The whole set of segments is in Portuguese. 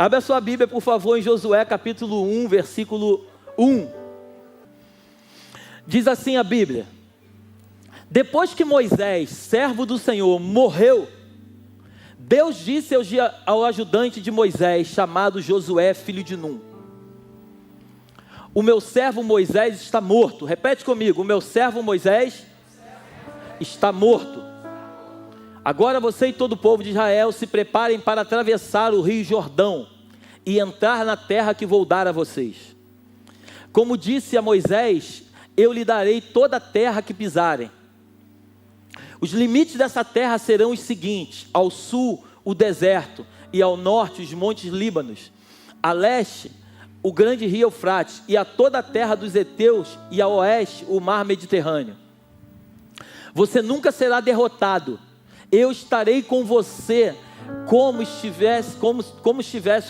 Abra a sua Bíblia, por favor, em Josué capítulo 1, versículo 1. Diz assim a Bíblia: depois que Moisés, servo do Senhor, morreu, Deus disse ao ajudante de Moisés, chamado Josué, filho de Num: o meu servo Moisés está morto. Repete comigo: o meu servo Moisés está morto. Agora você e todo o povo de Israel se preparem para atravessar o rio Jordão e entrar na terra que vou dar a vocês. Como disse a Moisés, eu lhe darei toda a terra que pisarem. Os limites dessa terra serão os seguintes: ao sul o deserto, e ao norte os montes Líbanos, a leste o grande rio Eufrates, e a toda a terra dos heteus, e a oeste o mar Mediterrâneo. Você nunca será derrotado. Eu estarei com você como estivesse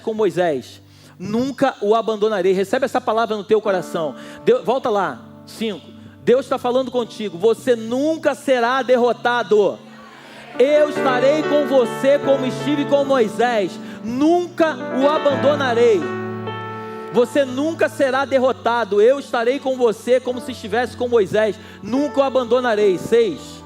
com Moisés. Nunca o abandonarei. Recebe essa palavra no teu coração. Volta lá, 5. Deus está falando contigo. Você nunca será derrotado. Eu estarei com você como estive com Moisés. Nunca o abandonarei. Você nunca será derrotado. Eu estarei com você como se estivesse com Moisés. Nunca o abandonarei. 6.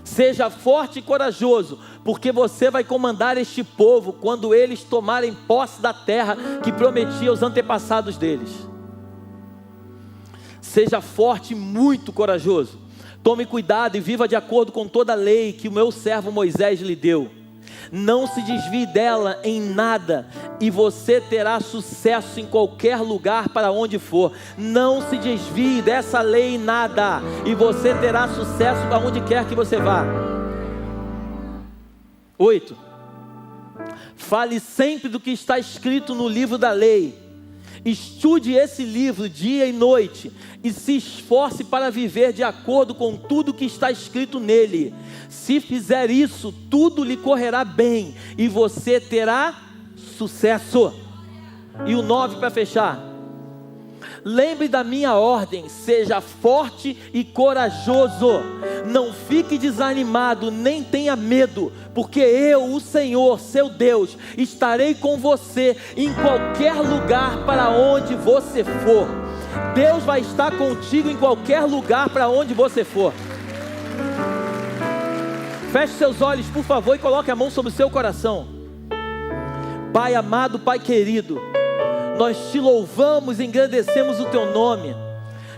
Seja forte e corajoso, porque você vai comandar este povo quando eles tomarem posse da terra que prometi aos antepassados deles. Seja forte e muito corajoso. Tome cuidado e viva de acordo com toda a lei que o meu servo Moisés lhe deu. Não se desvie dela em nada, e você terá sucesso em qualquer lugar para onde for. Não se desvie dessa lei em nada, e você terá sucesso para onde quer que você vá. 8. Fale sempre do que está escrito no livro da lei. Estude esse livro dia e noite, e se esforce para viver de acordo com tudo que está escrito nele. Se fizer isso, tudo lhe correrá bem, e você terá sucesso. E o 9 para fechar: lembre da minha ordem, seja forte e corajoso. Não fique desanimado, nem tenha medo, porque eu, o Senhor, seu Deus, estarei com você em qualquer lugar para onde você for. Deus vai estar contigo em qualquer lugar para onde você for. Feche seus olhos, por favor, e coloque a mão sobre o seu coração. Pai amado, Pai querido, nós te louvamos e engrandecemos o teu nome.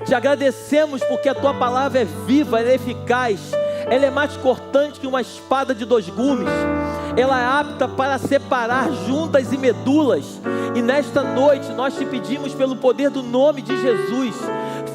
Te agradecemos porque a tua palavra é viva, ela é eficaz, ela é mais cortante que uma espada de 2 gumes. Ela é apta para separar juntas e medulas. E nesta noite nós te pedimos, pelo poder do nome de Jesus,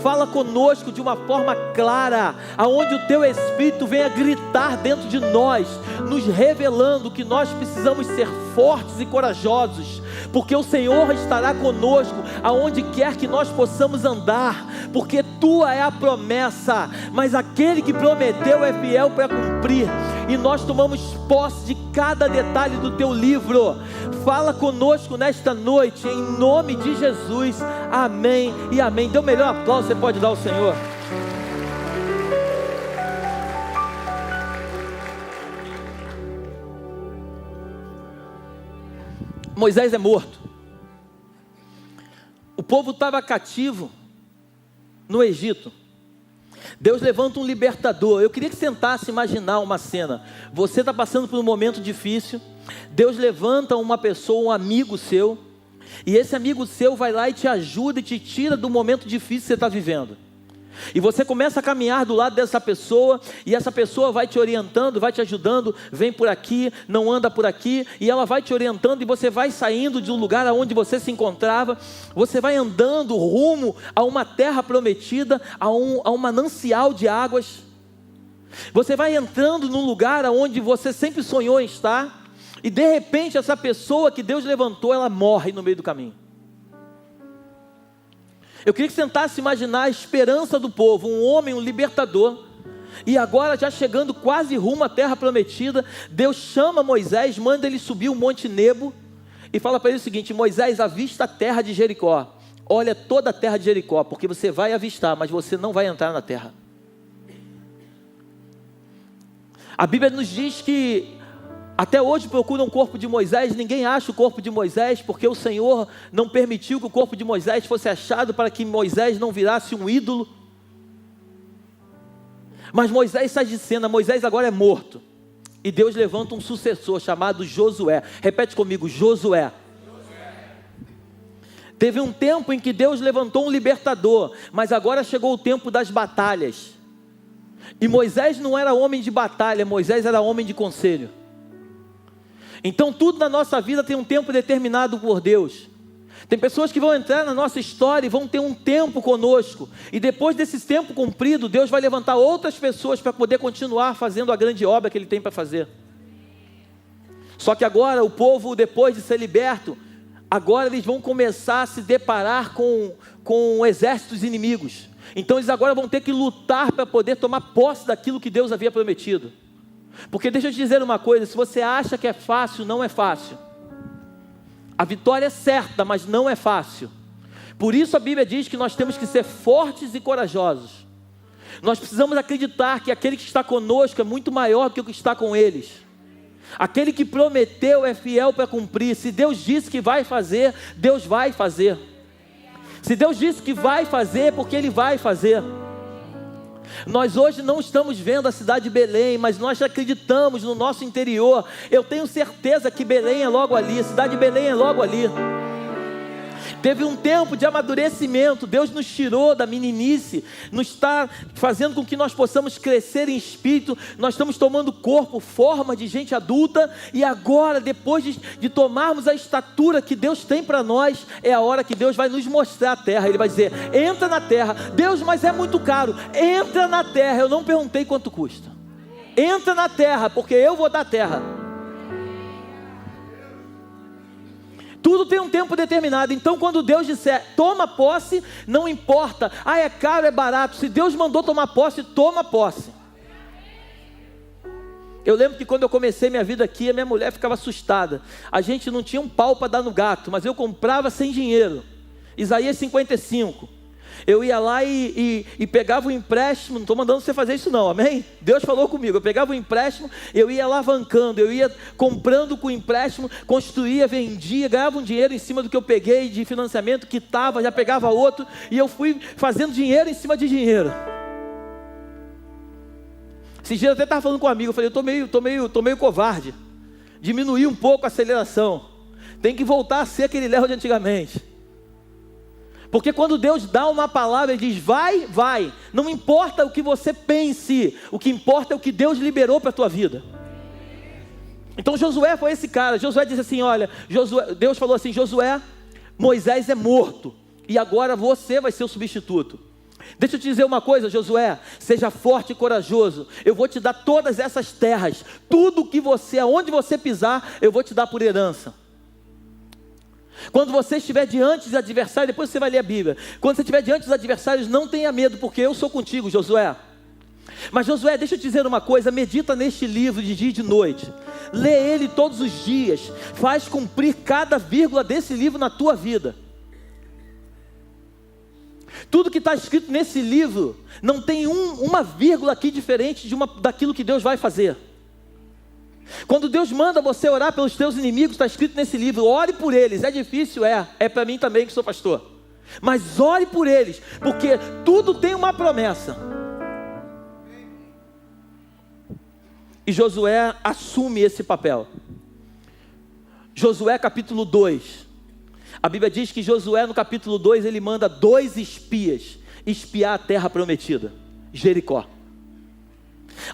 fala conosco de uma forma clara, aonde o teu Espírito venha gritar dentro de nós, nos revelando que nós precisamos ser fortes e corajosos, porque o Senhor estará conosco aonde quer que nós possamos andar, porque tua é a promessa, mas aquele que prometeu é fiel para cumprir. E nós tomamos posse de cada detalhe do teu livro. Fala conosco nesta noite, em nome de Jesus, amém e amém. Dê o melhor aplauso que você pode dar ao Senhor. Moisés é morto. O povo estava cativo no Egito. Deus levanta um libertador. Eu queria que sentasse e imaginar uma cena. Você está passando por um momento difícil. Deus levanta uma pessoa, um amigo seu, e esse amigo seu vai lá e te ajuda e te tira do momento difícil que você está vivendo. E você começa a caminhar do lado dessa pessoa, e essa pessoa vai te orientando, vai te ajudando, vem por aqui, não anda por aqui, e ela vai te orientando, e você vai saindo de um lugar onde você se encontrava, você vai andando rumo a uma terra prometida, a um manancial de águas. Você vai entrando num lugar onde você sempre sonhou em estar, e de repente essa pessoa que Deus levantou, ela morre no meio do caminho. Eu queria que sentasse e imaginar a esperança do povo, um homem, um libertador, e agora já chegando quase rumo à terra prometida, Deus chama Moisés, manda ele subir o Monte Nebo, e fala para ele o seguinte: Moisés, avista a terra de Jericó, olha toda a terra de Jericó, porque você vai avistar, mas você não vai entrar na terra. A Bíblia nos diz que Até hoje procuram o corpo de Moisés, ninguém acha o corpo de Moisés, porque o Senhor não permitiu que o corpo de Moisés fosse achado para que Moisés não virasse um ídolo. Mas Moisés sai de cena, Moisés agora é morto. E Deus levanta um sucessor chamado Josué. Repete comigo, Josué. Teve um tempo em que Deus levantou um libertador, mas agora chegou o tempo das batalhas. E Moisés não era homem de batalha, Moisés era homem de conselho. Então tudo na nossa vida tem um tempo determinado por Deus. Tem pessoas que vão entrar na nossa história e vão ter um tempo conosco. E depois desse tempo cumprido, Deus vai levantar outras pessoas para poder continuar fazendo a grande obra que Ele tem para fazer. Só que agora o povo, depois de ser liberto, agora eles vão começar a se deparar com exércitos inimigos. Então eles agora vão ter que lutar para poder tomar posse daquilo que Deus havia prometido. Porque deixa eu te dizer uma coisa, se você acha que é fácil, não é fácil. A vitória é certa, mas não é fácil. Por isso a Bíblia diz que nós temos que ser fortes e corajosos. Nós precisamos acreditar que aquele que está conosco é muito maior do que o que está com eles. Aquele que prometeu é fiel para cumprir. Se Deus disse que vai fazer, Deus vai fazer. Se Deus disse que vai fazer, é porque Ele vai fazer. Nós hoje não estamos vendo a cidade de Belém, mas nós acreditamos no nosso interior. Eu tenho certeza que Belém é logo ali, a cidade de Belém é logo ali. Teve um tempo de amadurecimento, Deus nos tirou da meninice, nos está fazendo com que nós possamos crescer em espírito. Nós estamos tomando corpo, forma de gente adulta, e agora, depois de tomarmos a estatura que Deus tem para nós, é a hora que Deus vai nos mostrar a terra. Ele vai dizer, entra na terra. Deus, mas é muito caro. Entra na terra. Eu não perguntei quanto custa. Entra na terra, porque eu vou dar terra. Tudo tem um tempo determinado. Então quando Deus disser, toma posse, não importa, é caro, é barato. Se Deus mandou tomar posse, toma posse. Eu lembro que quando eu comecei minha vida aqui, a minha mulher ficava assustada. A gente não tinha um pau para dar no gato, mas eu comprava sem dinheiro. Isaías 55. Eu ia lá e pegava o empréstimo. Não estou mandando você fazer isso não, amém? Deus falou comigo. Eu pegava o empréstimo, eu ia alavancando, eu ia comprando com o empréstimo, construía, vendia, ganhava um dinheiro em cima do que eu peguei de financiamento, quitava, já pegava outro, e eu fui fazendo dinheiro em cima de dinheiro. Esses dias eu até estava falando com um amigo, eu falei, eu tô meio covarde, diminuí um pouco a aceleração, tem que voltar a ser aquele Léo de antigamente. Porque quando Deus dá uma palavra, Ele diz, vai, vai. Não importa o que você pense, o que importa é o que Deus liberou para a tua vida. Então Josué foi esse cara. Josué disse assim, olha, Deus falou assim, Josué, Moisés é morto, e agora você vai ser o substituto. Deixa eu te dizer uma coisa, Josué, seja forte e corajoso. Eu vou te dar todas essas terras, tudo que você, aonde você pisar, eu vou te dar por herança. Quando você estiver diante dos adversários, depois você vai ler a Bíblia. Quando você estiver diante dos adversários, não tenha medo, porque eu sou contigo, Josué. Mas Josué, deixa eu te dizer uma coisa, medita neste livro de dia e de noite. Lê ele todos os dias. Faz cumprir cada vírgula desse livro na tua vida. Tudo que está escrito nesse livro, não tem uma vírgula aqui diferente daquilo que Deus vai fazer. Quando Deus manda você orar pelos teus inimigos, está escrito nesse livro, ore por eles. É difícil? É para mim também que sou pastor. Mas ore por eles, porque tudo tem uma promessa. E Josué assume esse papel. Josué capítulo 2. A Bíblia diz que Josué no capítulo 2, ele manda 2 espias espiar a terra prometida, Jericó.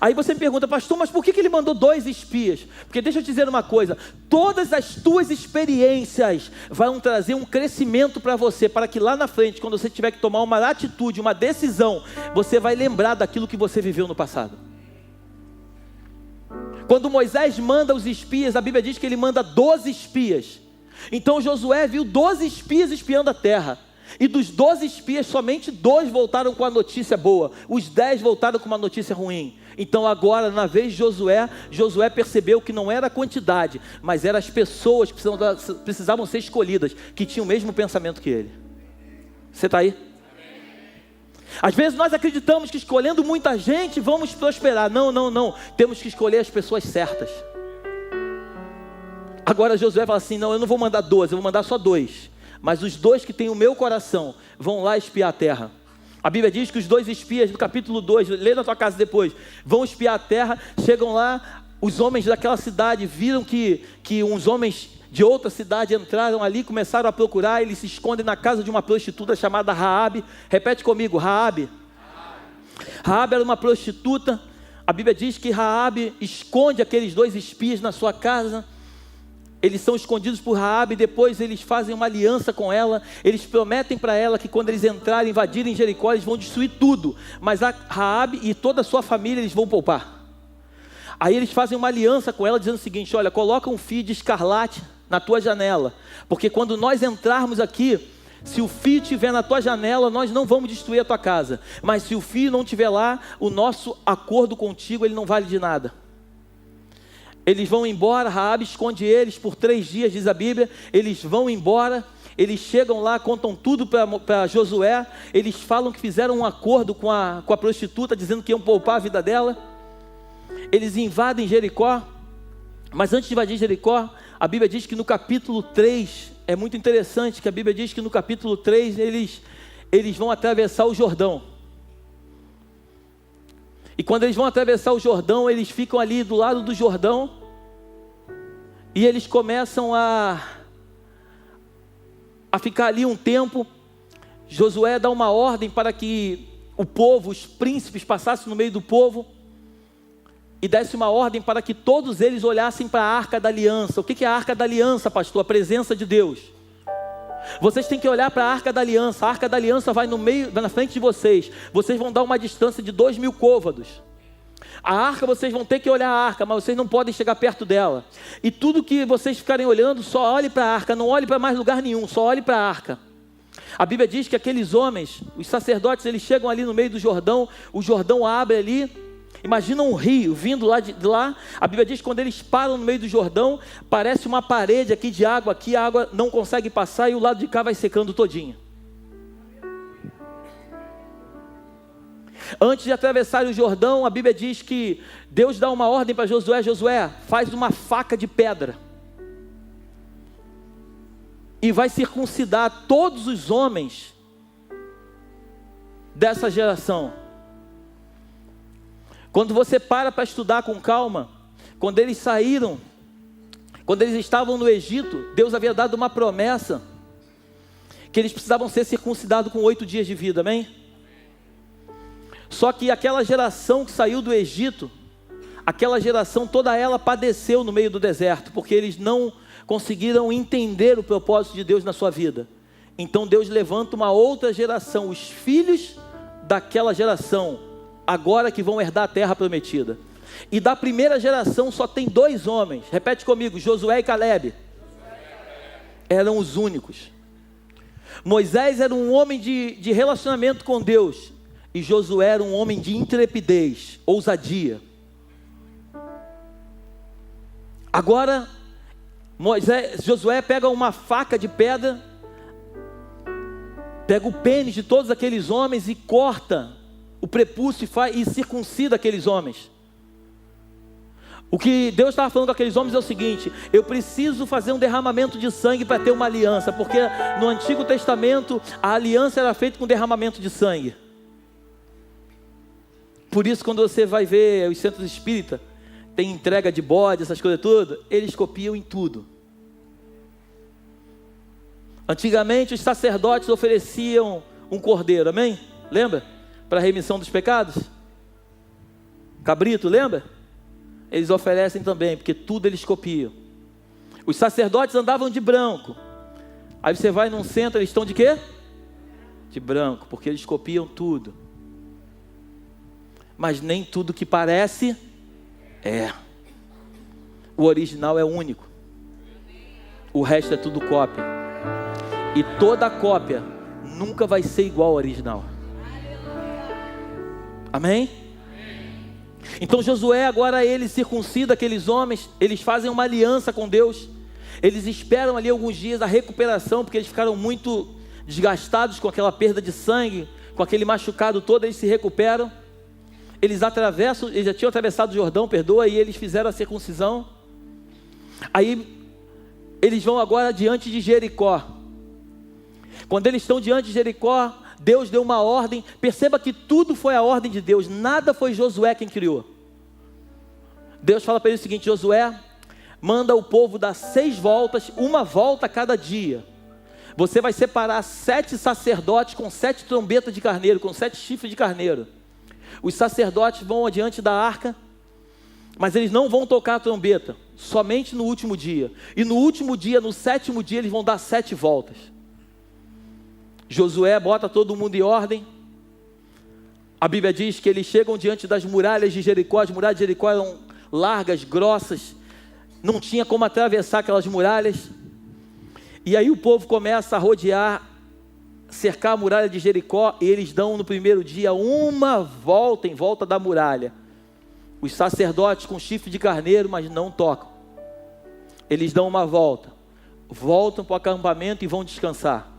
Aí você me pergunta, pastor, mas por que ele mandou 2 espias? Porque deixa eu te dizer uma coisa, todas as tuas experiências vão trazer um crescimento para você, para que lá na frente, quando você tiver que tomar uma atitude, uma decisão, você vai lembrar daquilo que você viveu no passado. Quando Moisés manda os espias, a Bíblia diz que ele manda 12 espias. Então Josué viu 12 espias espiando a terra. E dos 12 espias, somente 2 voltaram com a notícia boa. Os 10 voltaram com uma notícia ruim. Então agora, na vez de Josué percebeu que não era a quantidade, mas eram as pessoas que precisavam ser escolhidas, que tinham o mesmo pensamento que ele. Você está aí? Às vezes nós acreditamos que escolhendo muita gente vamos prosperar. Não. Temos que escolher as pessoas certas. Agora Josué fala assim, não, eu não vou mandar 12, eu vou mandar só 2. Mas os 2 que têm o meu coração vão lá espiar a terra. A Bíblia diz que os 2 espias, no capítulo 2, lê na tua casa depois, vão espiar a terra, chegam lá, os homens daquela cidade viram que uns homens de outra cidade entraram ali, começaram a procurar, eles se escondem na casa de uma prostituta chamada Raabe. Repete comigo, Raabe. Raabe era uma prostituta. A Bíblia diz que Raabe esconde aqueles 2 espias na sua casa. Eles são escondidos por Raabe, depois eles fazem uma aliança com ela, eles prometem para ela que quando eles entrarem, invadirem Jericó, eles vão destruir tudo, mas a Raabe e toda a sua família eles vão poupar. Aí eles fazem uma aliança com ela, dizendo o seguinte, olha, coloca um fio de escarlate na tua janela, porque quando nós entrarmos aqui, se o fio estiver na tua janela, nós não vamos destruir a tua casa, mas se o fio não estiver lá, o nosso acordo contigo, ele não vale de nada. Eles vão embora, Raabe esconde eles por 3 dias, diz a Bíblia, eles vão embora, eles chegam lá, contam tudo para Josué, eles falam que fizeram um acordo com a prostituta, dizendo que iam poupar a vida dela, eles invadem Jericó, mas antes de invadir Jericó, a Bíblia diz que no capítulo 3, é muito interessante que a Bíblia diz que no capítulo 3, eles vão atravessar o Jordão. E quando eles vão atravessar o Jordão, eles ficam ali do lado do Jordão, e eles começam a ficar ali um tempo. Josué dá uma ordem para que o povo, os príncipes passassem no meio do povo, e desse uma ordem para que todos eles olhassem para a Arca da Aliança. O que é a Arca da Aliança, pastor? A presença de Deus. Vocês têm que olhar para a Arca da Aliança. A Arca da Aliança vai na frente de vocês. Vocês vão dar uma distância de 2.000 côvados. A arca, vocês vão ter que olhar a arca, mas vocês não podem chegar perto dela. E tudo que vocês ficarem olhando, só olhe para a arca, não olhe para mais lugar nenhum, só olhe para a arca. A Bíblia diz que aqueles homens, os sacerdotes, eles chegam ali no meio do Jordão, o Jordão abre ali, imagina um rio vindo lá de lá. A Bíblia diz que quando eles param no meio do Jordão, parece uma parede aqui de água, aqui a água não consegue passar e o lado de cá vai secando todinho. Antes de atravessar o Jordão, a Bíblia diz que Deus dá uma ordem para Josué: Josué, faz uma faca de pedra e vai circuncidar todos os homens dessa geração. Quando você para estudar com calma, quando eles saíram, quando eles estavam no Egito, Deus havia dado uma promessa que eles precisavam ser circuncidados com 8 dias de vida, amém? Só que aquela geração que saiu do Egito, aquela geração toda ela padeceu no meio do deserto, porque eles não conseguiram entender o propósito de Deus na sua vida. Então Deus levanta uma outra geração, os filhos daquela geração, agora que vão herdar a terra prometida. E da primeira geração só tem 2 homens, repete comigo, Josué e Calebe. Eram os únicos. Moisés era um homem de relacionamento com Deus, e Josué era um homem de intrepidez, ousadia. Agora, Josué pega uma faca de pedra, pega o pênis de todos aqueles homens e corta o prepúcio e circuncida aqueles homens. O que Deus estava falando com aqueles homens é o seguinte: eu preciso fazer um derramamento de sangue para ter uma aliança, porque no Antigo Testamento a aliança era feita com derramamento de sangue. Por isso, quando você vai ver os centros espíritas, tem entrega de bode, essas coisas tudo, eles copiam em tudo. Antigamente os sacerdotes ofereciam um cordeiro, amém? Lembra? Para a remissão dos pecados. Cabrito, lembra? Eles oferecem também, porque tudo eles copiam. Os sacerdotes andavam de branco. Aí você vai num centro, eles estão de quê? De branco, porque eles copiam tudo. Mas nem tudo que parece é. O original é único. O resto é tudo cópia. E toda cópia nunca vai ser igual ao original. Amém? Então Josué agora ele circuncida aqueles homens. Eles fazem uma aliança com Deus. Eles esperam ali alguns dias a recuperação, porque eles ficaram muito desgastados com aquela perda de sangue, com aquele machucado todo. Eles se recuperam. Eles já tinham atravessado o Jordão, perdoa, e eles fizeram a circuncisão. Aí Eles vão agora diante de Jericó. Quando eles estão diante de Jericó, Deus deu uma ordem. Perceba que tudo foi a ordem de Deus, nada foi Josué quem criou. Deus fala para ele o seguinte: Josué, manda o povo dar 6 voltas, uma volta a cada dia. Você vai separar 7 sacerdotes com 7 trombetas de carneiro, com 7 chifres de carneiro. Os sacerdotes vão adiante da arca, mas eles não vão tocar a trombeta, somente no último dia. E no último dia, no 7º dia, eles vão dar 7 voltas. Josué bota todo mundo em ordem. A Bíblia diz que eles chegam diante das muralhas de Jericó. As muralhas de Jericó eram largas, grossas, não tinha como atravessar aquelas muralhas. E aí o povo começa a rodear, cercar a muralha de Jericó, e eles dão no primeiro dia uma volta em volta da muralha. Os sacerdotes com chifre de carneiro, mas não tocam. Eles dão uma volta, voltam para o acampamento e vão descansar.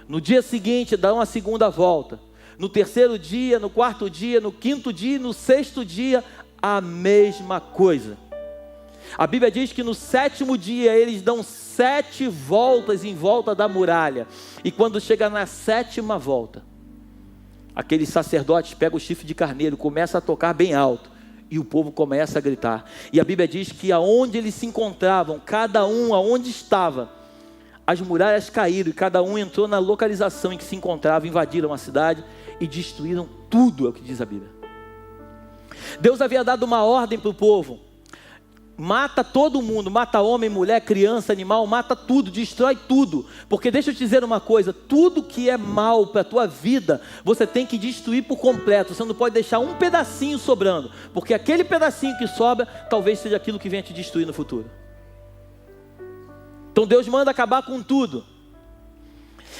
No dia seguinte dão a segunda volta. No 3º dia, no 4º dia, no 5º dia e no 6º dia, a mesma coisa. A Bíblia diz que no 7º dia eles dão 7 voltas em volta da muralha. E quando chega na 7ª volta, aqueles sacerdotes pegam o chifre de carneiro, começam a tocar bem alto, e o povo começa a gritar. E a Bíblia diz que aonde eles se encontravam, cada um aonde estava, as muralhas caíram, e cada um entrou na localização em que se encontrava, invadiram a cidade e destruíram tudo, é o que diz a Bíblia. Deus havia dado uma ordem para o povo: mata todo mundo, mata homem, mulher, criança, animal, mata tudo, destrói tudo. Porque deixa eu te dizer uma coisa: tudo que é mal para a tua vida, você tem que destruir por completo. Você não pode deixar um pedacinho sobrando, porque aquele pedacinho que sobra, talvez seja aquilo que venha te destruir no futuro. Então Deus manda acabar com tudo.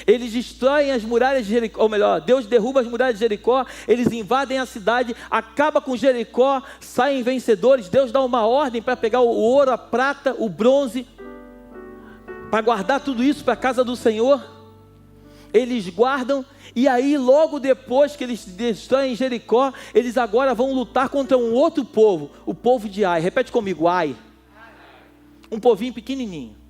Eles destroem as muralhas de Jericó, ou melhor, Deus derruba as muralhas de Jericó, eles invadem a cidade, acaba com Jericó, saem vencedores. Deus dá uma ordem para pegar o ouro, a prata, o bronze, para guardar tudo isso para a casa do Senhor. Eles guardam, e aí logo depois que eles destroem Jericó, eles agora vão lutar contra um outro povo, o povo de Ai. Repete comigo: Ai. Um povinho pequenininho.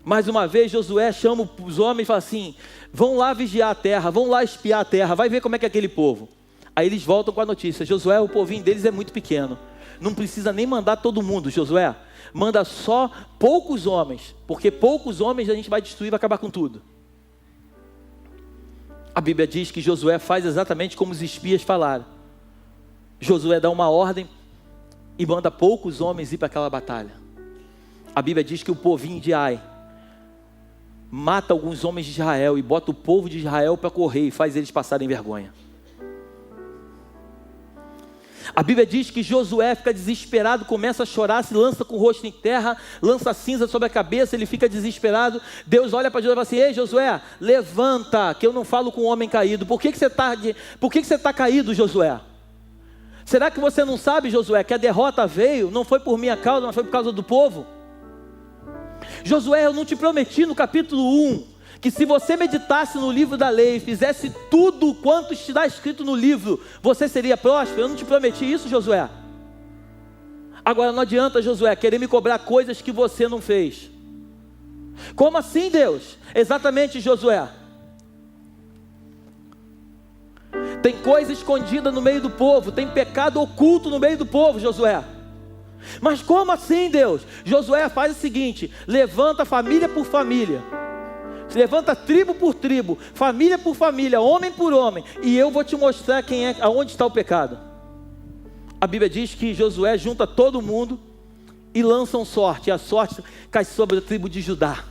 Mais uma vez Josué chama os homens e fala assim: vão lá vigiar a terra, vão lá espiar a terra, vai ver como é que é aquele povo. Aí eles voltam com a notícia: Josué, o povinho deles é muito pequeno, não precisa nem mandar todo mundo, Josué, manda só poucos homens, porque poucos homens a gente vai destruir, vai acabar com tudo. A Bíblia diz que Josué faz exatamente como os espias falaram. Josué dá uma ordem e manda poucos homens ir para aquela batalha. A Bíblia diz que o povinho de Ai mata alguns homens de Israel e bota o povo de Israel para correr e faz eles passarem vergonha. A Bíblia diz que Josué fica desesperado, começa a chorar, se lança com o rosto em terra, lança cinza sobre a cabeça, ele fica desesperado. Deus olha para Josué e fala assim: ei Josué, levanta, que eu não falo com um homem caído. Por que você está caído, Josué? Será que você não sabe, Josué, que a derrota veio, não foi por minha causa, mas foi por causa do povo? Josué, eu não te prometi no capítulo 1, que se você meditasse no livro da lei, fizesse tudo quanto está escrito no livro, você seria próspero? Eu não te prometi isso, Josué? Agora não adianta, Josué, querer me cobrar coisas que você não fez. Como assim, Deus? Exatamente, Josué. Tem coisa escondida no meio do povo, tem pecado oculto no meio do povo, Josué. Mas como assim, Deus? Josué faz o seguinte: levanta família por família, levanta tribo por tribo, família por família, homem por homem, e eu vou te mostrar aonde está o pecado. A Bíblia diz que Josué junta todo mundo e lançam sorte, e a sorte cai sobre a tribo de Judá.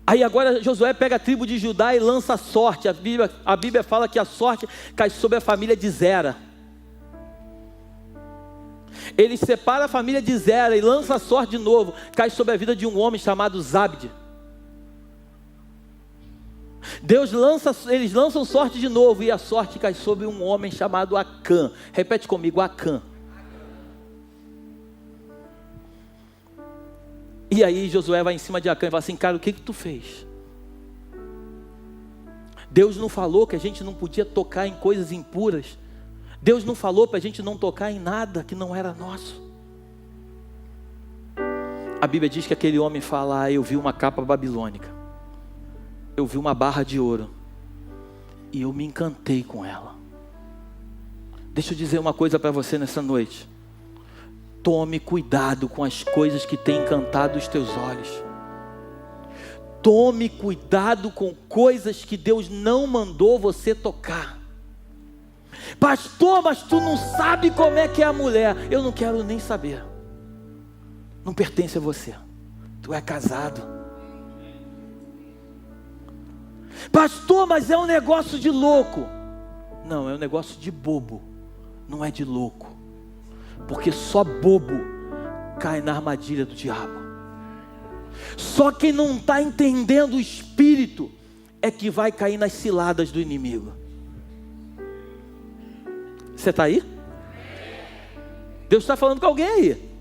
Aí agora Josué pega a tribo de Judá e lança a sorte. A Bíblia fala que a sorte cai sobre a família de Zera. Ele separa a família de Zera e lança a sorte de novo, cai sobre a vida de um homem chamado Zabde. Eles lançam sorte de novo, e a sorte cai sobre um homem chamado Acã. Repete comigo: Acã. E aí Josué vai em cima de Acã e fala assim: cara, o que tu fez? Deus não falou que a gente não podia tocar em coisas impuras? Deus não falou para a gente não tocar em nada que não era nosso? A Bíblia diz que aquele homem fala: eu vi uma capa babilônica, eu vi uma barra de ouro, e eu me encantei com ela. Deixa eu dizer uma coisa para você nessa noite. Tome cuidado com as coisas que têm encantado os teus olhos. Tome cuidado com coisas que Deus não mandou você tocar. Pastor, mas tu não sabe como é que é a mulher. Eu não quero nem saber. Não pertence a você. Tu é casado. Pastor, mas é um negócio de louco. Não, é um negócio de bobo. Não é de louco. Porque só bobo cai na armadilha do diabo. Só quem não está entendendo o espírito é que vai cair nas ciladas do inimigo. Você está aí? Deus está falando com alguém aí.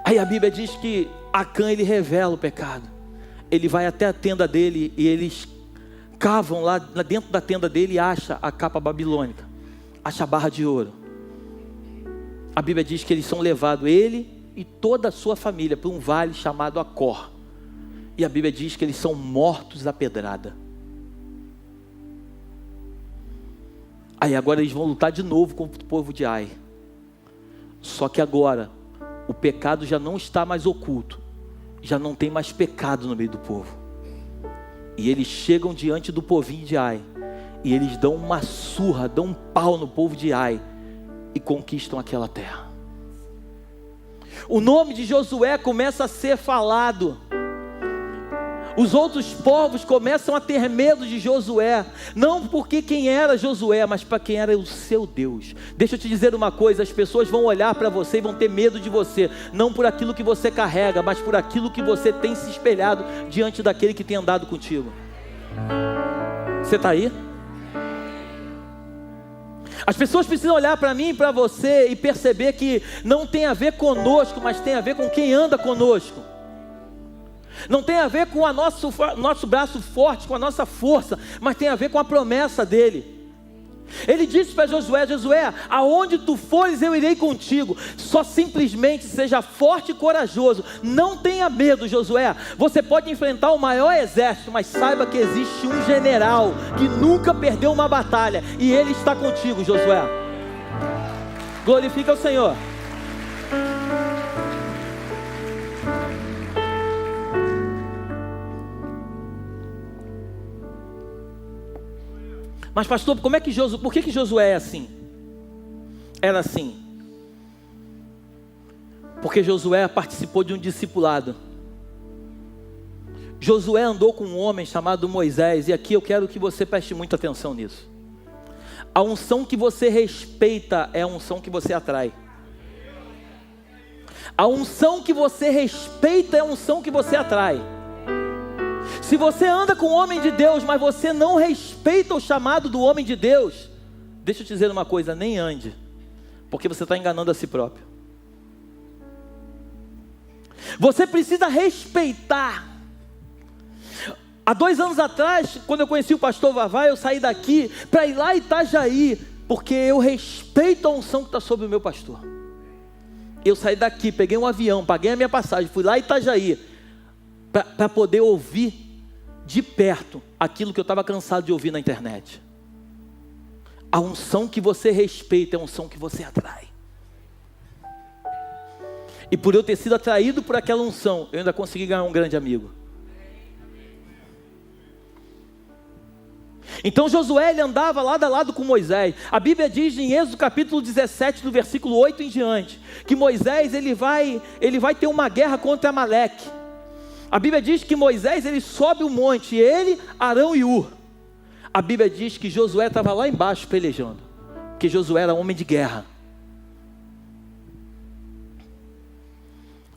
Aí a Bíblia diz que Acã, ele revela o pecado. Ele vai até a tenda dele e eles cavam lá dentro da tenda dele e acha a capa babilônica, acha a barra de ouro. A Bíblia diz que eles são levados, ele e toda a sua família, para um vale chamado Acor. E a Bíblia diz que eles são mortos à pedrada. Aí agora eles vão lutar de novo contra o povo de Ai. Só que agora o pecado já não está mais oculto, já não tem mais pecado no meio do povo. E eles chegam diante do povinho de Ai, e eles dão uma surra, dão um pau no povo de Ai, e conquistam aquela terra. O nome de Josué começa a ser falado. Os outros povos começam a ter medo de Josué, não porque quem era Josué, mas para quem era o seu Deus. Deixa eu te dizer uma coisa, as pessoas vão olhar para você e vão ter medo de você, não por aquilo que você carrega, mas por aquilo que você tem se espelhado diante daquele que tem andado contigo. Você está aí? As pessoas precisam olhar para mim e para você e perceber que não tem a ver conosco, mas tem a ver com quem anda conosco. Não tem a ver com o nosso braço forte, com a nossa força, mas tem a ver com a promessa dele. Ele disse para Josué: Josué, aonde tu fores eu irei contigo, só simplesmente seja forte e corajoso, não tenha medo. Josué, você pode enfrentar o maior exército, mas saiba que existe um general que nunca perdeu uma batalha, e ele está contigo. Josué, glorifica o Senhor. Mas pastor, por que Josué é assim? Era assim. Porque Josué participou de um discipulado. Josué andou com um homem chamado Moisés, e aqui eu quero que você preste muita atenção nisso. A unção que você respeita é a unção que você atrai. A unção que você respeita é a unção que você atrai. Se você anda com o homem de Deus, mas você não respeita o chamado do homem de Deus, deixa eu te dizer uma coisa, nem ande, porque você está enganando a si próprio. Você precisa respeitar. Há 2 anos atrás, quando eu conheci o pastor Vavá, eu saí daqui para ir lá em Itajaí, porque eu respeito a unção que está sobre o meu pastor. Eu saí daqui, peguei um avião, paguei a minha passagem, fui lá em Itajaí, para poder ouvir de perto aquilo que eu estava cansado de ouvir na internet. A unção que você respeita é a unção que você atrai. E por eu ter sido atraído por aquela unção, eu ainda consegui ganhar um grande amigo. Então Josué, ele andava lado a lado com Moisés. A Bíblia diz em Êxodo capítulo 17, do versículo 8 em diante, que Moisés ele vai ter uma guerra contra Amaleque. A Bíblia diz que Moisés, ele sobe o monte, ele, Arão e Ur. A Bíblia diz que Josué estava lá embaixo pelejando, porque Josué era homem de guerra.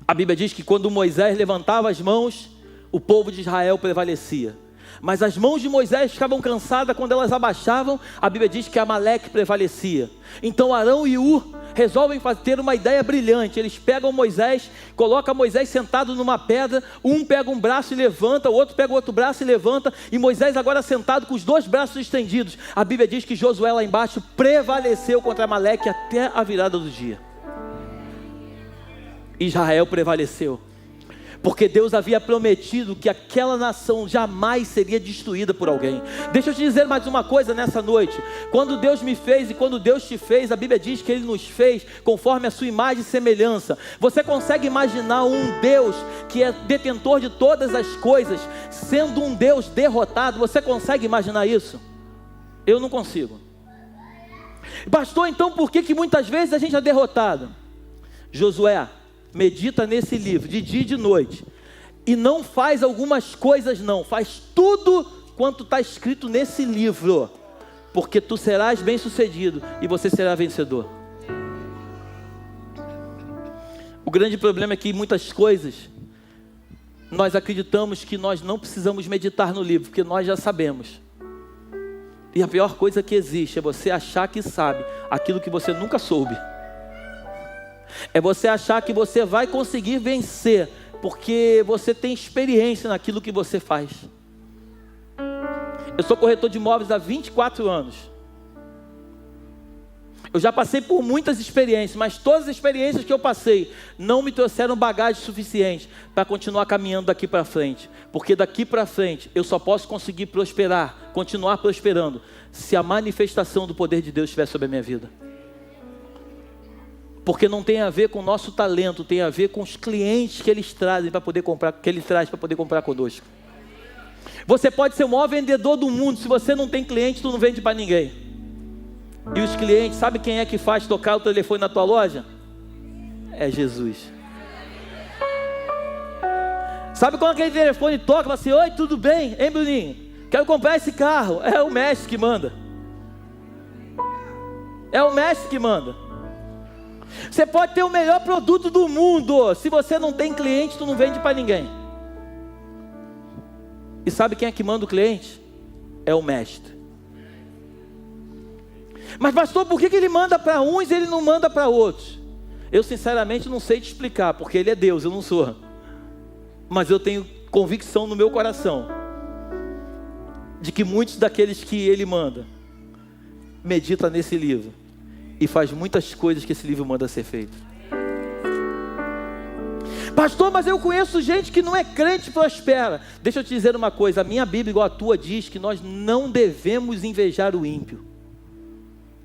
A Bíblia diz que quando Moisés levantava as mãos, o povo de Israel prevalecia. Mas as mãos de Moisés ficavam cansadas quando elas abaixavam. A Bíblia diz que Amaleque prevalecia. Então Arão e Ur resolvem ter uma ideia brilhante. Eles pegam Moisés, colocam Moisés sentado numa pedra, um pega um braço e levanta, o outro pega o outro braço e levanta, e Moisés agora sentado com os 2 braços estendidos. A Bíblia diz que Josué lá embaixo prevaleceu contra Amaleque até a virada do dia. Israel prevaleceu. Porque Deus havia prometido que aquela nação jamais seria destruída por alguém. Deixa eu te dizer mais uma coisa nessa noite. Quando Deus me fez e quando Deus te fez, a Bíblia diz que Ele nos fez conforme a sua imagem e semelhança. Você consegue imaginar um Deus que é detentor de todas as coisas, sendo um Deus derrotado? Você consegue imaginar isso? Eu não consigo. Pastor, então por que muitas vezes a gente é derrotado? Josué, medita nesse livro de dia e de noite, e não faz algumas coisas não, faz tudo quanto está escrito nesse livro, porque tu serás bem sucedido, e você será vencedor. O grande problema é que muitas coisas, nós acreditamos que nós não precisamos meditar no livro, porque nós já sabemos, e a pior coisa que existe, é você achar que sabe, aquilo que você nunca soube. É você achar que você vai conseguir vencer, porque você tem experiência naquilo que você faz. Eu sou corretor de imóveis há 24 anos. Eu já passei por muitas experiências, mas todas as experiências que eu passei não me trouxeram bagagem suficiente para continuar caminhando daqui para frente. Porque daqui para frente eu só posso conseguir prosperar, continuar prosperando, se a manifestação do poder de Deus estiver sobre a minha vida. Porque não tem a ver com o nosso talento, tem a ver com os clientes que eles trazem para poder comprar, que ele traz para poder comprar conosco. Você pode ser o maior vendedor do mundo, se você não tem cliente, tu não vende para ninguém. E os clientes, sabe quem é que faz tocar o telefone na tua loja? É Jesus. Sabe quando aquele telefone toca, fala assim: oi, tudo bem? Hein, Bruninho? Quero comprar esse carro. É o mestre que manda. É o mestre que manda. Você pode ter o melhor produto do mundo, se você não tem cliente, tu não vende para ninguém. E sabe quem é que manda o cliente? É o mestre. Mas pastor, por que ele manda para uns e ele não manda para outros? Eu sinceramente não sei te explicar, porque ele é Deus, eu não sou. Mas eu tenho convicção no meu coração de que muitos daqueles que ele manda medita nesse livro e faz muitas coisas que esse livro manda ser feito. Pastor, mas eu conheço gente que não é crente e prospera. Deixa eu te dizer uma coisa, a minha Bíblia igual a tua diz que nós não devemos invejar o ímpio.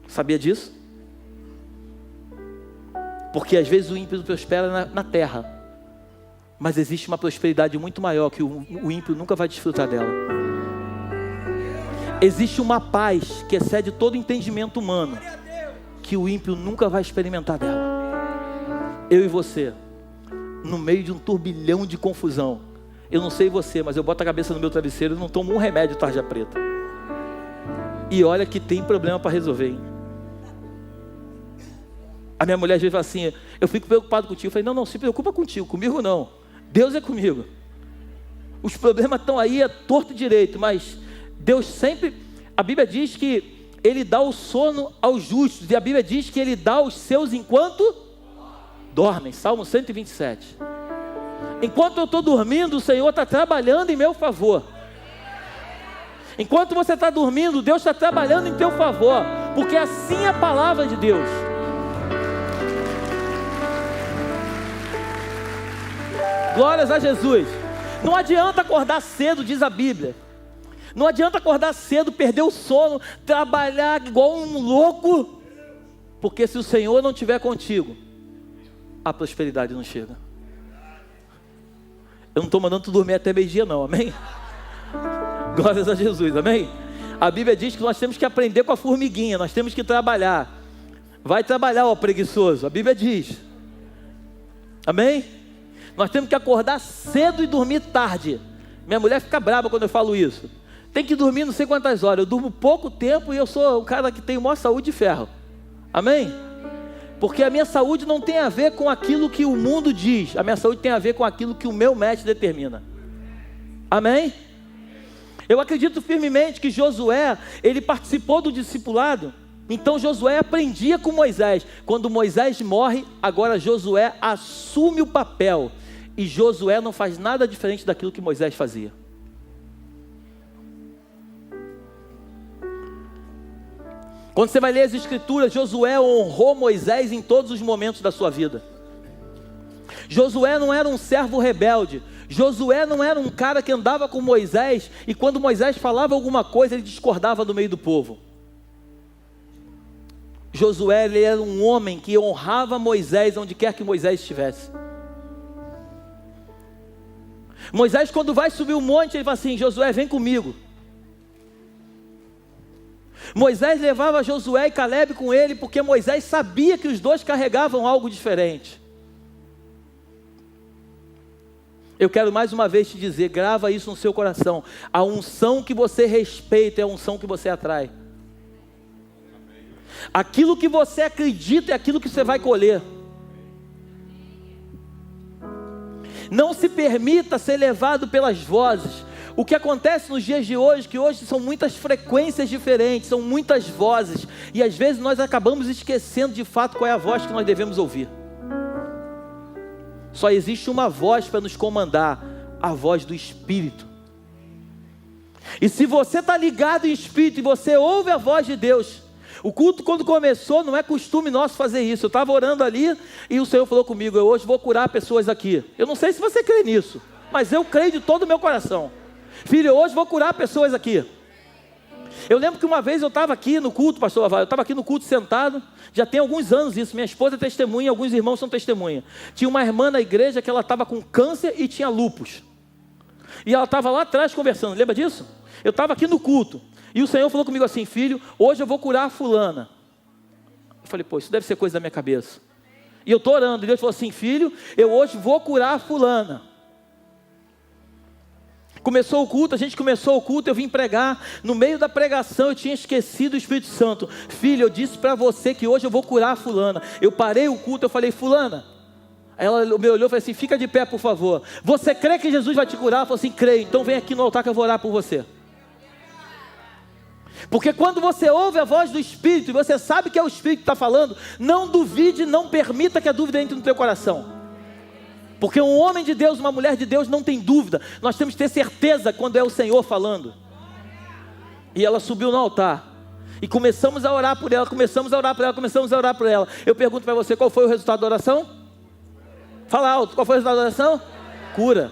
Sabia disso? Porque às vezes o ímpio prospera na terra, mas existe uma prosperidade muito maior que o ímpio nunca vai desfrutar dela. Existe uma paz que excede todo entendimento humano, que o ímpio nunca vai experimentar dela. Eu e você, no meio de um turbilhão de confusão, eu não sei você, mas eu boto a cabeça no meu travesseiro e não tomo um remédio tarja preta. E olha que tem problema para resolver, hein? A minha mulher às vezes fala assim: eu fico preocupado contigo. Eu falei: não, se preocupa contigo, comigo não. Deus é comigo. Os problemas estão aí, é torto e direito, mas Deus sempre, a Bíblia diz que Ele dá o sono aos justos, e a Bíblia diz que Ele dá os seus enquanto dormem. Salmo 127. Enquanto eu estou dormindo, o Senhor está trabalhando em meu favor. Enquanto você está dormindo, Deus está trabalhando em teu favor, porque assim é a palavra de Deus. Glórias a Jesus. Não adianta acordar cedo, diz a Bíblia. Não adianta acordar cedo, perder o sono, trabalhar igual um louco, porque se o Senhor não estiver contigo, a prosperidade não chega. Eu não estou mandando tu dormir até meio-dia não, amém? Glórias a Jesus, amém? A Bíblia diz que nós temos que aprender com a formiguinha, nós temos que trabalhar. Vai trabalhar, ó preguiçoso, a Bíblia diz. Amém? Nós temos que acordar cedo e dormir tarde. Minha mulher fica brava quando eu falo isso. Tem que dormir não sei quantas horas. Eu durmo pouco tempo e eu sou o cara que tem maior saúde de ferro. Amém? Porque a minha saúde não tem a ver com aquilo que o mundo diz. A minha saúde tem a ver com aquilo que o meu mestre determina. Amém? Eu acredito firmemente que Josué, ele participou do discipulado. Então Josué aprendia com Moisés. Quando Moisés morre, agora Josué assume o papel. E Josué não faz nada diferente daquilo que Moisés fazia. Quando você vai ler as escrituras, Josué honrou Moisés em todos os momentos da sua vida. Josué não era um servo rebelde. Josué não era um cara que andava com Moisés e quando Moisés falava alguma coisa, ele discordava do meio do povo. Josué, ele era um homem que honrava Moisés onde quer que Moisés estivesse. Moisés, quando vai subir o monte, ele fala assim: Josué, vem comigo. Moisés levava Josué e Calebe com ele, porque Moisés sabia que os dois carregavam algo diferente. Eu quero mais uma vez te dizer, grava isso no seu coração: a unção que você respeita é a unção que você atrai. Aquilo que você acredita é aquilo que você vai colher. Não se permita ser levado pelas vozes. O que acontece nos dias de hoje, que hoje são muitas frequências diferentes, são muitas vozes, e às vezes nós acabamos esquecendo de fato qual é a voz que nós devemos ouvir. Só existe uma voz para nos comandar, a voz do Espírito. E se você está ligado em Espírito e você ouve a voz de Deus, o culto quando começou, não é costume nosso fazer isso. Eu estava orando ali e o Senhor falou comigo: eu hoje vou curar pessoas aqui. Eu não sei se você crê nisso, mas eu creio de todo o meu coração. Filho, eu hoje vou curar pessoas aqui. Eu lembro que uma vez eu estava aqui no culto, pastor Lavar, eu estava aqui no culto sentado, já tem alguns anos isso, minha esposa é testemunha, alguns irmãos são testemunha. Tinha uma irmã na igreja que ela estava com câncer e tinha lúpus. E ela estava lá atrás conversando, lembra disso? Eu estava aqui no culto. E o Senhor falou comigo assim: filho, hoje eu vou curar a fulana. Eu falei: pô, isso deve ser coisa da minha cabeça. E eu estou orando, e Deus falou assim: filho, eu hoje vou curar a fulana. Começou o culto, a gente começou o culto, eu vim pregar. No meio da pregação eu tinha esquecido o Espírito Santo. Filho, eu disse para você que hoje eu vou curar a fulana. Eu parei o culto, eu falei: fulana. Aí ela me olhou e falou assim: fica de pé, por favor. Você crê que Jesus vai te curar? Ela falou assim: creio, então vem aqui no altar que eu vou orar por você. Porque quando você ouve a voz do Espírito e você sabe que é o Espírito que está falando, não duvide, não permita que a dúvida entre no teu coração. Porque um homem de Deus, uma mulher de Deus não tem dúvida. Nós temos que ter certeza quando é o Senhor falando. E ela subiu no altar e começamos a orar por ela, começamos a orar por ela. Eu pergunto para você, qual foi o resultado da oração? Fala alto, qual foi o resultado da oração? Cura.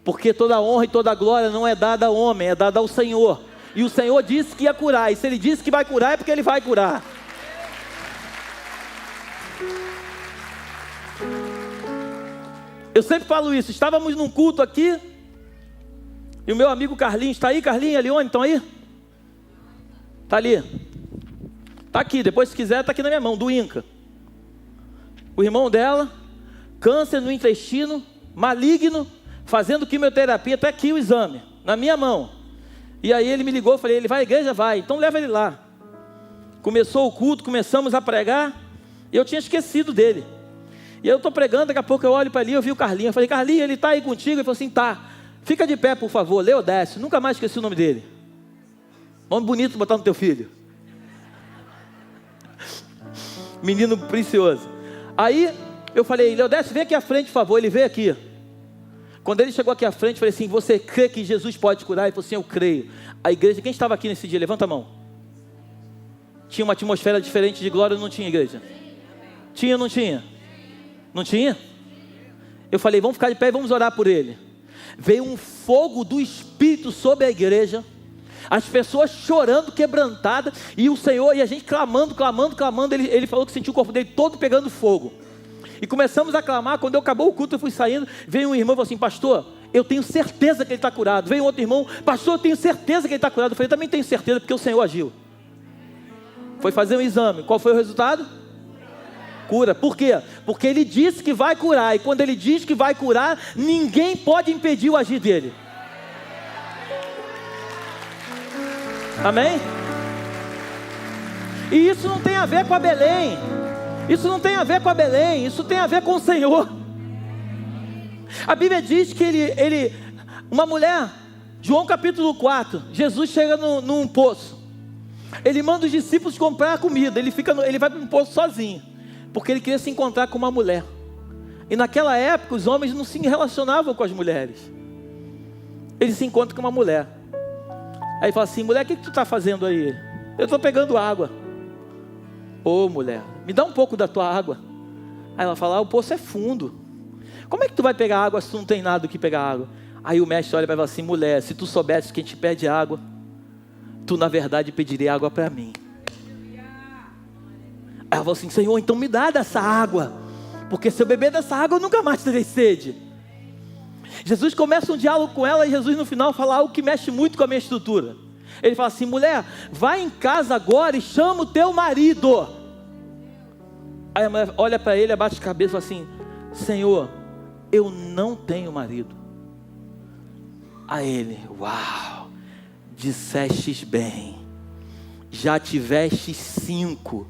Porque toda honra e toda glória não é dada ao homem, é dada ao Senhor. E o Senhor disse que ia curar. E se Ele disse que vai curar, é porque Ele vai curar. Eu sempre falo isso. Estávamos num culto aqui. E o meu amigo Carlinhos, está aí Carlinhos, Elione, estão aí? Está ali. Está aqui, depois se quiser está aqui na minha mão, do INCA. O irmão dela, câncer no intestino, maligno, fazendo quimioterapia, até aqui o exame, na minha mão. E aí ele me ligou, falei: ele vai à igreja? Vai, então leva ele lá. Começou o culto, começamos a pregar, e eu tinha esquecido dele. E eu estou pregando, daqui a pouco eu olho para ali, eu vi o Carlinhos, eu falei: Carlinhos, ele está aí contigo? Ele falou assim: tá, fica de pé por favor, Leodécio, nunca mais esqueci o nome dele. Nome bonito botar no teu filho. Menino precioso. Aí eu falei: Leodécio, vem aqui à frente por favor. Ele veio aqui. Quando ele chegou aqui à frente, eu falei assim: você crê que Jesus pode curar? Ele falou assim: eu creio. A igreja, quem estava aqui nesse dia? Levanta a mão. Tinha uma atmosfera diferente de glória ou não tinha, igreja? Tinha ou não tinha? Não tinha? Eu falei: vamos ficar de pé e vamos orar por ele. Veio um fogo do Espírito sobre a igreja. As pessoas chorando, quebrantadas. E o Senhor, e a gente clamando. Ele falou que sentiu o corpo dele todo pegando fogo. E começamos a clamar. Quando acabou o culto, eu fui saindo. Veio um irmão e falou assim: pastor, eu tenho certeza que ele está curado. Veio outro irmão: pastor, eu tenho certeza que ele está curado. Eu falei: também tenho certeza, porque o Senhor agiu. Foi fazer um exame. Qual foi o resultado? Cura. Por quê? Porque ele disse que vai curar. E quando ele diz que vai curar, ninguém pode impedir o agir dele. Amém? E isso não tem a ver com a Belém. Isso não tem a ver com a Belém. Isso tem a ver com o Senhor. A Bíblia diz que uma mulher, João capítulo 4, Jesus chega num poço. Ele manda os discípulos comprar comida. Ele vai para um poço sozinho, porque ele queria se encontrar com uma mulher. E naquela época os homens não se relacionavam com as mulheres. Ele se encontra com uma mulher. Aí fala assim: mulher, o que tu está fazendo aí? Eu estou pegando água. Ô mulher, me dá um pouco da tua água. Aí ela fala: o poço é fundo. Como é que tu vai pegar água se tu não tem nada do que pegar água? Aí o mestre olha para ela assim, mulher, se tu soubesse quem te pede água, tu na verdade pediria água para mim. Aí ela falou assim, Senhor, então me dá dessa água, porque se eu beber dessa água eu nunca mais terei sede. Jesus começa um diálogo com ela e Jesus no final fala algo que mexe muito com a minha estrutura. Ele fala assim, mulher, vai em casa agora e chama o teu marido. Aí a mulher olha para ele, abaixa a cabeça e fala assim, Senhor, eu não tenho marido. A ele, uau, dissestes bem, já tivestes 5,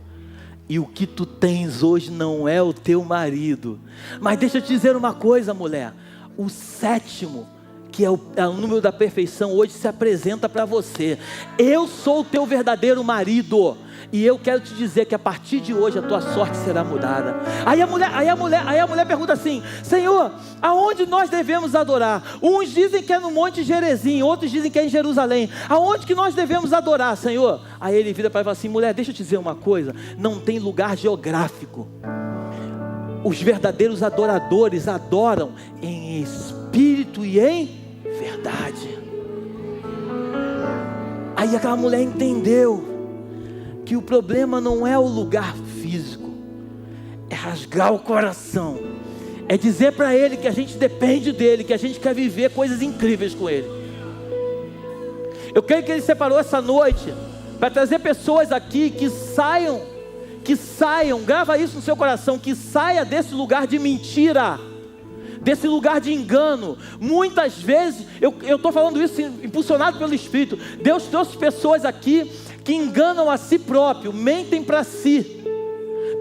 e o que tu tens hoje não é o teu marido. Mas deixa eu te dizer uma coisa, mulher, o 7º, que é o número da perfeição, hoje se apresenta para você. Eu sou o teu verdadeiro marido, e eu quero te dizer que a partir de hoje a tua sorte será mudada. Aí a mulher pergunta assim, Senhor, aonde nós devemos adorar? Uns dizem que é no Monte Gerizim, outros dizem que é em Jerusalém. Aonde que nós devemos adorar, Senhor? Aí ele vira para ela e fala assim, mulher, deixa eu te dizer uma coisa, não tem lugar geográfico. Os verdadeiros adoradores adoram em espírito e em verdade. Aí aquela mulher entendeu que o problema não é o lugar físico, é rasgar o coração, é dizer para Ele que a gente depende dEle, que a gente quer viver coisas incríveis com Ele. Eu creio que Ele separou essa noite para trazer pessoas aqui que saiam, grava isso no seu coração, que saia desse lugar de mentira, desse lugar de engano. Muitas vezes, eu estou falando isso impulsionado pelo Espírito, Deus trouxe pessoas aqui que enganam a si próprio, mentem para si,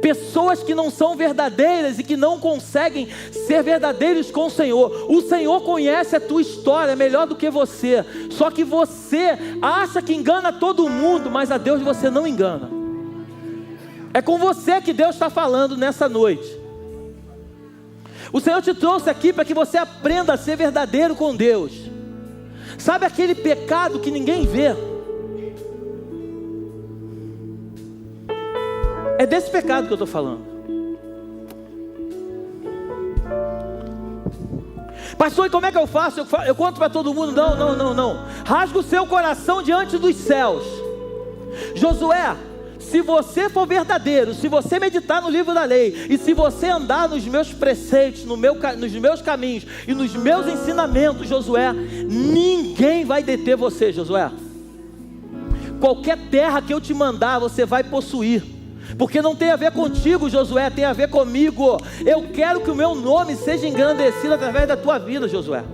pessoas que não são verdadeiras e que não conseguem ser verdadeiros com o Senhor. O Senhor conhece a tua história melhor do que você, só que você acha que engana todo mundo, mas a Deus você não engana. É com você que Deus está falando nessa noite. O Senhor te trouxe aqui para que você aprenda a ser verdadeiro com Deus. Sabe aquele pecado que ninguém vê? É desse pecado que eu estou falando. Pastor, e como é que eu faço? Eu conto para todo mundo? Não. Rasga o seu coração diante dos céus. Josué, se você for verdadeiro, se você meditar no livro da lei, e se você andar nos meus preceitos, nos meus caminhos e nos meus ensinamentos, Josué, ninguém vai deter você, Josué. Qualquer terra que eu te mandar, você vai possuir. Porque não tem a ver contigo, Josué, tem a ver comigo. Eu quero que o meu nome seja engrandecido através da tua vida, Josué.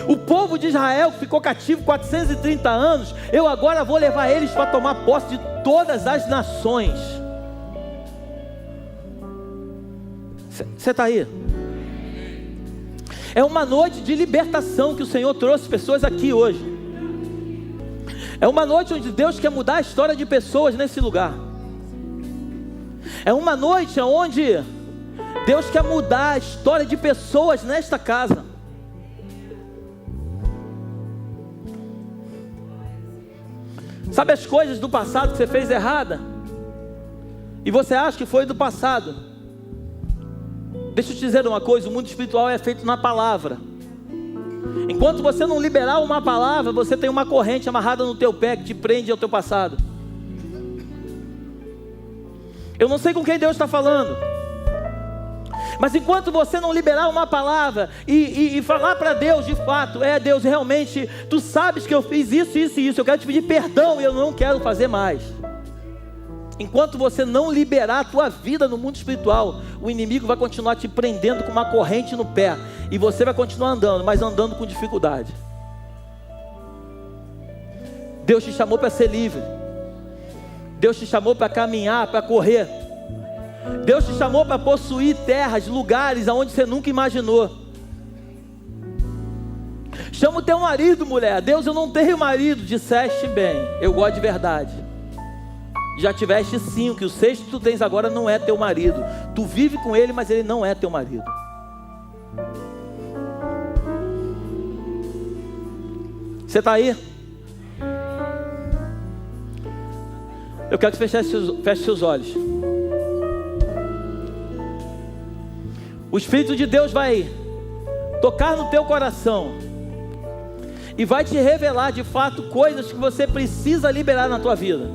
O povo de Israel que ficou cativo 430 anos, eu agora vou levar eles para tomar posse de todas as nações. Você está aí? É uma noite de libertação que o Senhor trouxe pessoas aqui hoje. É uma noite onde Deus quer mudar a história de pessoas nesse lugar. É uma noite onde Deus quer mudar a história de pessoas nesta casa. Sabe as coisas do passado que você fez errada? E você acha que foi do passado? Deixa eu te dizer uma coisa, o mundo espiritual é feito na palavra. Enquanto você não liberar uma palavra, você tem uma corrente amarrada no teu pé que te prende ao teu passado. Eu não sei com quem Deus está falando, mas enquanto você não liberar uma palavra e falar para Deus de fato, Deus, realmente, Tu sabes que eu fiz isso, eu quero Te pedir perdão e eu não quero fazer mais. Enquanto você não liberar a tua vida no mundo espiritual, o inimigo vai continuar te prendendo com uma corrente no pé, e você vai continuar andando, mas andando com dificuldade. Deus te chamou para ser livre. Deus te chamou para caminhar, para correr. Deus te chamou para possuir terras, lugares aonde você nunca imaginou. Chama o teu marido, mulher. Deus, eu não tenho marido. Disseste bem, eu gosto de verdade. Já tiveste 5, e o 6º que tu tens agora não é teu marido. Tu vive com ele, mas ele não é teu marido. Você está aí? Eu quero que você feche seus olhos. O Espírito de Deus vai tocar no teu coração e vai te revelar de fato coisas que você precisa liberar na tua vida.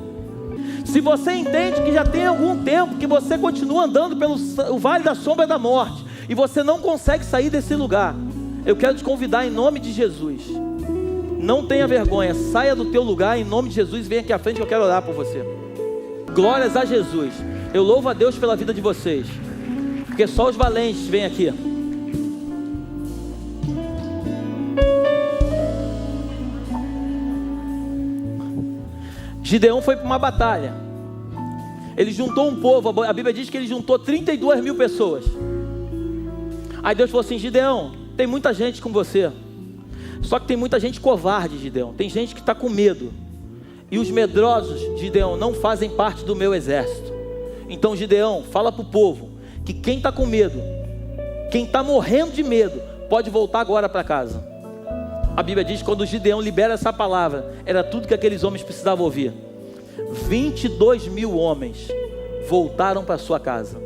Se você entende que já tem algum tempo que você continua andando pelo vale da sombra da morte e você não consegue sair desse lugar, eu quero te convidar em nome de Jesus. Não tenha vergonha, saia do teu lugar em nome de Jesus e venha aqui à frente que eu quero orar por você. Glórias a Jesus. Eu louvo a Deus pela vida de vocês, porque só os valentes vêm aqui. Gideão foi para uma batalha. Ele juntou um povo. A Bíblia diz que ele juntou 32 mil pessoas. Aí Deus falou assim: Gideão, tem muita gente com você, só que tem muita gente covarde, Gideão. Tem gente que está com medo, e os medrosos, Gideão, não fazem parte do meu exército. Então Gideão, fala para o povo que quem está com medo, quem está morrendo de medo, pode voltar agora para casa. A Bíblia diz que quando Gideão libera essa palavra, era tudo que aqueles homens precisavam ouvir. 22 mil homens voltaram para sua casa.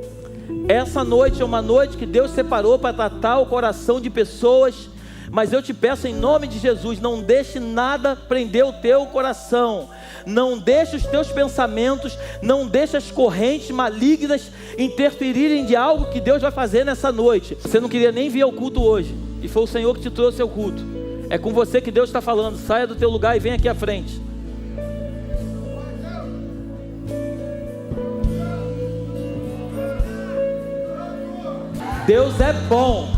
Essa noite é uma noite que Deus separou para tratar o coração de pessoas. Mas eu te peço em nome de Jesus, não deixe nada prender o teu coração. Não deixe os teus pensamentos, não deixe as correntes malignas interferirem de algo que Deus vai fazer nessa noite. Você não queria nem vir ao culto hoje, e foi o Senhor que te trouxe ao culto. É com você que Deus está falando. Saia do teu lugar e vem aqui à frente. Deus é bom,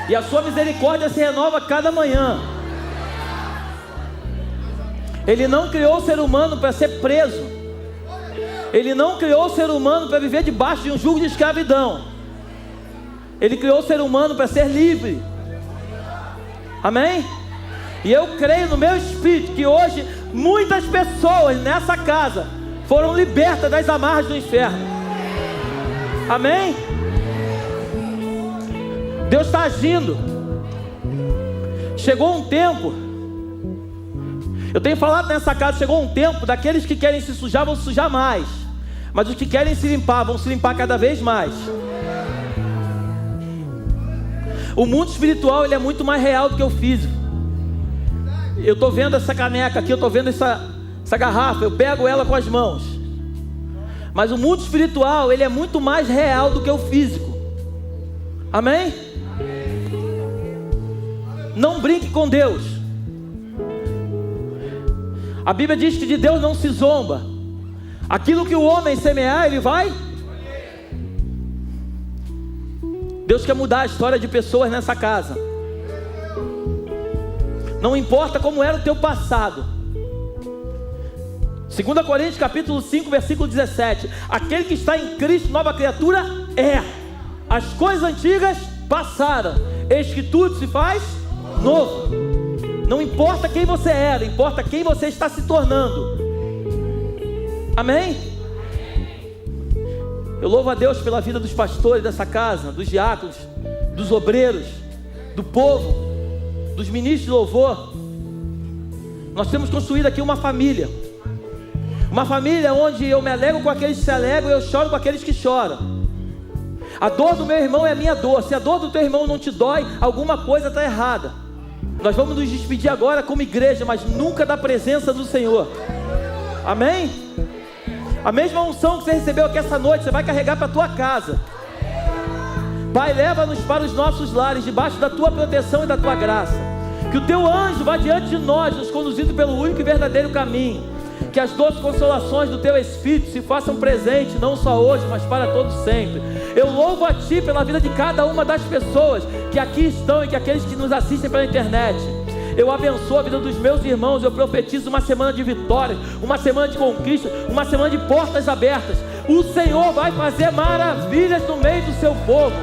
e a sua misericórdia se renova a cada manhã. Ele não criou o ser humano para ser preso. Ele não criou o ser humano para viver debaixo de um jugo de escravidão. Ele criou o ser humano para ser livre. Amém? E eu creio no meu espírito que hoje muitas pessoas nessa casa foram libertas das amarras do inferno. Amém? Deus está agindo. Chegou um tempo, eu tenho falado nessa casa, chegou um tempo daqueles que querem se sujar vão se sujar mais, mas os que querem se limpar vão se limpar cada vez mais. O mundo espiritual, ele é muito mais real do que o físico. Eu estou vendo essa caneca aqui, eu estou vendo essa garrafa, eu pego ela com as mãos. Mas o mundo espiritual, ele é muito mais real do que o físico. Amém? Não brinque com Deus. A Bíblia diz que de Deus não se zomba. Aquilo que o homem semear, ele vai. Deus quer mudar a história de pessoas nessa casa. Não importa como era o teu passado. 2 Coríntios capítulo 5, versículo 17. Aquele que está em Cristo, nova criatura é. As coisas antigas passaram, eis que tudo se faz novo. Não importa quem você era, importa quem você está se tornando. Amém? Eu louvo a Deus pela vida dos pastores dessa casa, dos diáconos, dos obreiros, do povo, dos ministros de louvor. Nós temos construído aqui uma família. Uma família onde eu me alegro com aqueles que se alegram e eu choro com aqueles que choram. A dor do meu irmão é a minha dor. Se a dor do teu irmão não te dói, alguma coisa está errada. Nós vamos nos despedir agora como igreja, mas nunca da presença do Senhor. Amém? A mesma unção que você recebeu aqui essa noite, você vai carregar para a tua casa. Pai, leva-nos para os nossos lares, debaixo da tua proteção e da tua graça. Que o teu anjo vá diante de nós, nos conduzindo pelo único e verdadeiro caminho. Que as doces consolações do teu Espírito se façam presentes, não só hoje, mas para todos sempre. Eu louvo a Ti pela vida de cada uma das pessoas que aqui estão e que aqueles que nos assistem pela internet. Eu abençoo a vida dos meus irmãos. Eu profetizo uma semana de vitória, uma semana de conquista, uma semana de portas abertas. O Senhor vai fazer maravilhas no meio do seu povo.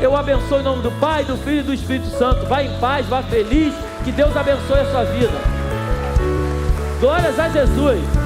Eu abençoo em nome do Pai, do Filho e do Espírito Santo. Vá em paz, vá feliz. Que Deus abençoe a sua vida. Glórias a Jesus.